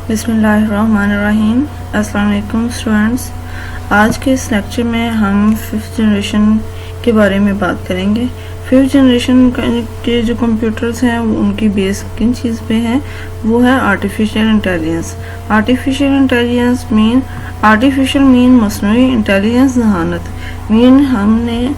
बिस्मिल्लाहिर्रहमानिर्रहीम। अस्सलाम वालेकुम स्टूडेंट्स। आज के इस लेक्चर में हम फिफ्थ जनरेशन के बारे में बात करेंगे। फिफ्थ जनरेशन के जो कंप्यूटर्स हैं वो उनकी बेस किन चीज़ पे है, वो है आर्टिफिशियल इंटेलिजेंस। आर्टिफिशियल मीन मसनूई, इंटेलिजेंस जहानत मीन हमने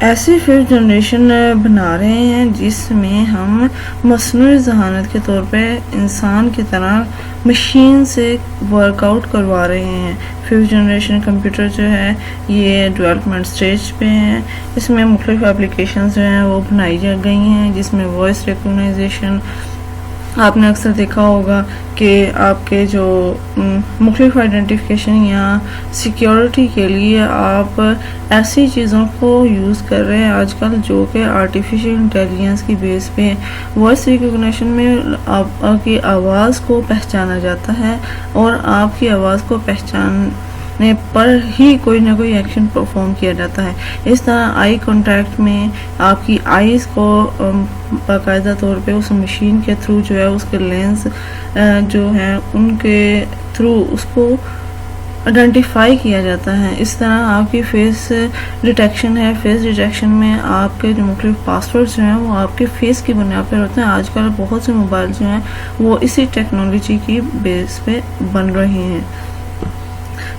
ऐसी फिफ्थ जनरेशन बना रहे हैं जिसमें हम मसनूई जहानत के तौर पे इंसान की तरह मशीन से वर्कआउट करवा रहे हैं। फिफ्थ जनरेशन कंप्यूटर जो है ये डेवलपमेंट स्टेज पे हैं। इसमें मुख्तलिफ एप्लीकेशंस जो हैं वो बनाई जा गई हैं, जिसमें वॉइस रिकॉग्नाइजेशन आपने अक्सर देखा होगा कि आपके जो मुख्तलिफ आइडेंटिफिकेशन या सिक्योरिटी के लिए आप ऐसी चीज़ों को यूज़ कर रहे हैं आजकल जो कि आर्टिफिशियल इंटेलिजेंस की बेस पे वॉइस रिकॉग्निशन में आपकी आवाज़ को पहचाना जाता है और आपकी आवाज़ को पहचानने पर ही कोई ना कोई एक्शन परफॉर्म किया जाता है। इस तरह आई कांटेक्ट में आपकी आईज़ को बाकायदा तौर पे उस मशीन के थ्रू जो है उसके लेंस जो है उनके थ्रू उसको आइडेंटिफाई किया जाता है। इस तरह आपकी फेस डिटेक्शन है। फेस डिटेक्शन में आपके जो मुख्तलिफ पासवर्ड्स जो हैं वो आपके फेस की बुनियाद पर होते हैं। आजकल बहुत से मोबाइल जो हैं वो इसी टेक्नोलॉजी की बेस पे बन रहे हैं।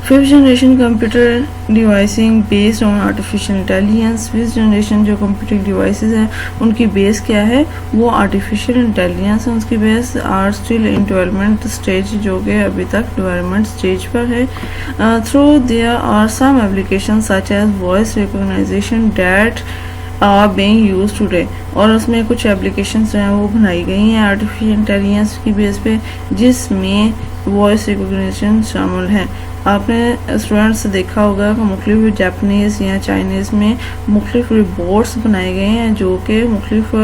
Fifth generation computer devising based on artificial intelligence. Fifth generation जो कंप्यूटिंग डिवाइसेस हैं उनकी बेस क्या है, वो आर्टिफिशियल इंटेलिजेंस है। उसकी base are still in development stage, जो कि अभी तक डेवलपमेंट स्टेज पर है। Through there are some application such as voice recognization that are being used today. और उसमें कुछ एप्लीकेशन जो हैं वो बनाई गई हैं आर्टिफिशियल इंटेलिजेंस की बेस पे, जिसमें वॉइस रिकॉग्निशन शामिल है। आपने स्टूडेंट्स देखा होगा कि मुख्तलिफ जापानीज़ या चाइनीज़ में मुख्तलिफ रोबोट्स बनाए गए हैं जो कि मुख्तलिफ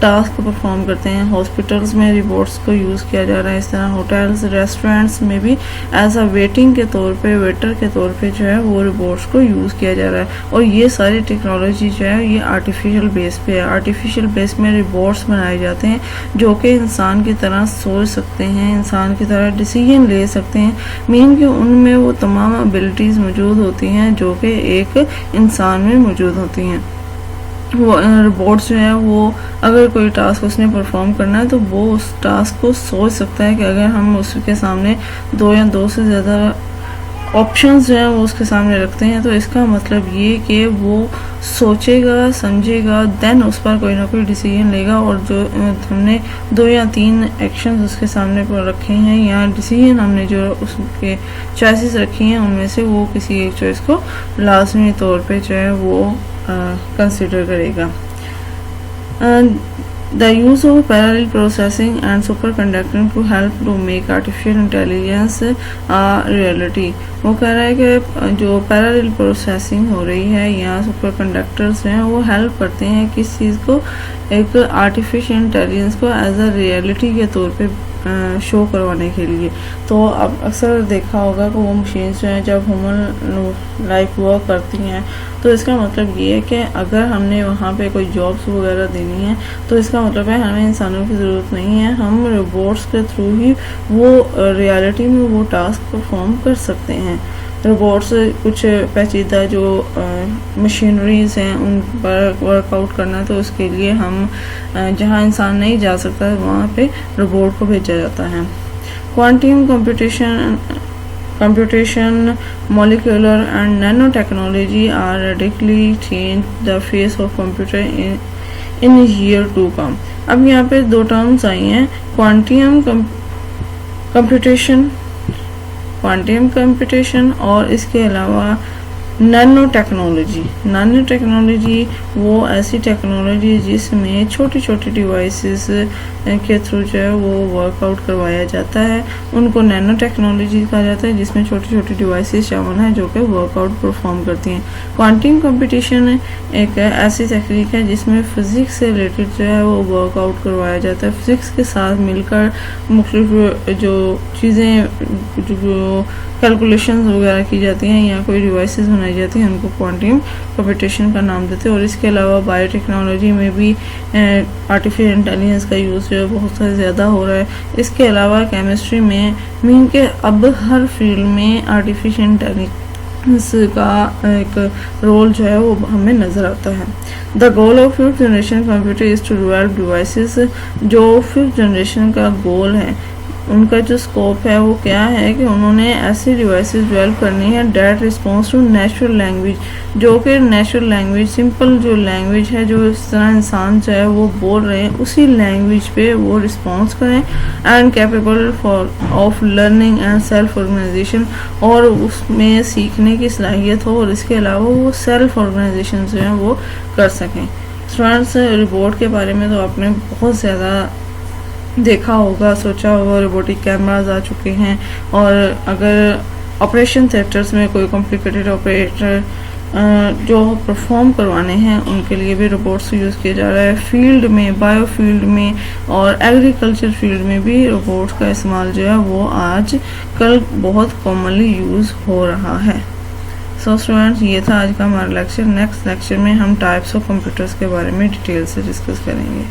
टास्क को परफॉर्म करते हैं। हॉस्पिटल्स में रोबोट्स को यूज़ किया जा रहा है। इस तरह होटल्स रेस्टोरेंट्स में भी एज अ वेटिंग के तौर पे, वेटर के तौर पे जो है वो रोबोट्स को यूज़ किया जा रहा है। और ये सारी टेक्नोलॉजी जो है ये आर्टिफिशियल बेस पे है। आर्टिफिशियल बेस में रोबोट्स बनाए जाते हैं जो कि इंसान की तरह सोच सकते हैं, इंसान की तरह डिसीजन ले सकते हैं। मीन कि उनमें वो तमाम एबिलिटीज़ मौजूद होती हैं जो कि एक इंसान में मौजूद होती हैं। वो रोबोट्स जो है वो अगर कोई टास्क उसने परफॉर्म करना है तो वो उस टास्क को सोच सकता है कि अगर हम उसके सामने दो या दो से ज़्यादा ऑप्शंस जो हैं वो उसके सामने रखते हैं तो इसका मतलब ये कि वो सोचेगा, समझेगा, देन उस पर कोई ना कोई डिसीजन लेगा। और जो हमने 2 या 3 एक्शंस उसके सामने पर रखे हैं या डिसीजन हमने जो उसके चॉइसेस रखी हैं उनमें से वो किसी एक चॉइस को लाजमी तौर पे जो है वो कंसिडर करेगा। The use of parallel processing and superconducting to help to make artificial intelligence a reality। वो कह रहा है कि जो पैरेलल प्रोसेसिंग हो रही है या सुपर कंडक्टर्स हैं वो हेल्प करते हैं किस चीज़ को, एक आर्टिफिशियल इंटेलिजेंस को एज अ रियलिटी के तौर पे शो करवाने के लिए। तो अब अक्सर देखा होगा कि वो मशीन्स जो हैं जब ह्यूमन लाइफ वर्क करती हैं तो इसका मतलब ये है कि अगर हमने वहाँ पे कोई जॉब्स वगैरह देनी है तो इसका मतलब है हमें इंसानों की ज़रूरत नहीं है, हम रोबोट्स के थ्रू ही वो रियलिटी में वो टास्क परफॉर्म कर सकते हैं। रोबोट्स कुछ पेचीदा जो मशीनरीज़ हैं उन पर वर्कआउट करना, तो उसके लिए हम जहाँ इंसान नहीं जा सकता वहाँ पे रोबोट को भेजा जाता है। Quantum computation, molecular and nanotechnology are radically change the face of computer in year to come। अब यहाँ पे 2 टर्म्स आई हैं, क्वांटम कंप्यूटेशन और इसके अलावा नैनो टेक्नोलॉजी। नैनो टेक्नोलॉजी वो ऐसी टेक्नोलॉजी जिसमें छोटी छोटी डिवाइसेस के थ्रू जो है वो वर्कआउट करवाया जाता है, उनको नैनो टेक्नोलॉजी कहा जाता है, जिसमें छोटी छोटी डिवाइसेस शामिल हैं जो कि वर्कआउट परफॉर्म करती हैं। क्वांटम कंप्यूटेशन एक ऐसी तकनीक है जिसमें फ़िज़िक्स से रिलेटेड जो है वो वर्कआउट करवाया जाता है। फ़िज़िक्स के साथ मिलकर मुख्तलिफ जो चीज़ें जो कैलकुलेशंस वगैरह की जाती हैं या कोई डिवाइसेस बनाई जाती हैं उनको क्वांटम कंप्यूटेशन का नाम देते हैं। और इसके अलावा बायोटेक्नोलॉजी में भी आर्टिफिशियल इंटेलिजेंस का यूज़ جو ہے بہت زیادہ ہو رہا ہے. اس کے علاوہ کیمسٹری میں مین کے اب ہر فیلڈ میں آرٹیفیشیل انٹیلیجنس کا ایک رول جو ہے وہ ہمیں نظر آتا ہے. The goal of fifth generation computer is to develop devices. جو ففتھ جنریشن کا گول ہے ان کا جو اسکوپ ہے وہ کیا ہے کہ انہوں نے ایسی ڈیوائسز ڈیولپ کرنی ہے that response to natural language, جو کہ نیچرل لینگویج سمپل جو لینگویج ہے جو اس طرح انسان جو ہے وہ بول رہے ہیں اسی لینگویج پہ وہ رسپانس کریں, and capable of learning and self organization, اور اس میں سیکھنے کی صلاحیت ہو, اور اس کے علاوہ وہ سیلف آرگنائزیشن جو ہیں وہ کر سکیں. اسٹوڈینٹس روبوٹ کے بارے میں تو آپ نے بہت زیادہ دیکھا ہوگا, سوچا ہوگا. روبوٹک کیمراز آ چکے ہیں, اور اگر آپریشن تھیٹرز میں کوئی کمپلیکیٹڈ آپریٹر جو پرفارم کروانے ہیں ان کے لیے بھی روبوٹس یوز کیا جا رہا ہے. فیلڈ میں بایو فیلڈ میں اور ایگریکلچر فیلڈ میں بھی روبوٹس کا استعمال جو ہے وہ آج کل بہت کامنلی یوز ہو رہا ہے. سو اسٹوڈینٹس یہ تھا آج کا ہمارا لیکچر. نیکسٹ لیکچر میں ہم ٹائپس آف کمپیوٹرز کے بارے میں ڈیٹیل سے ڈسکس کریں گے.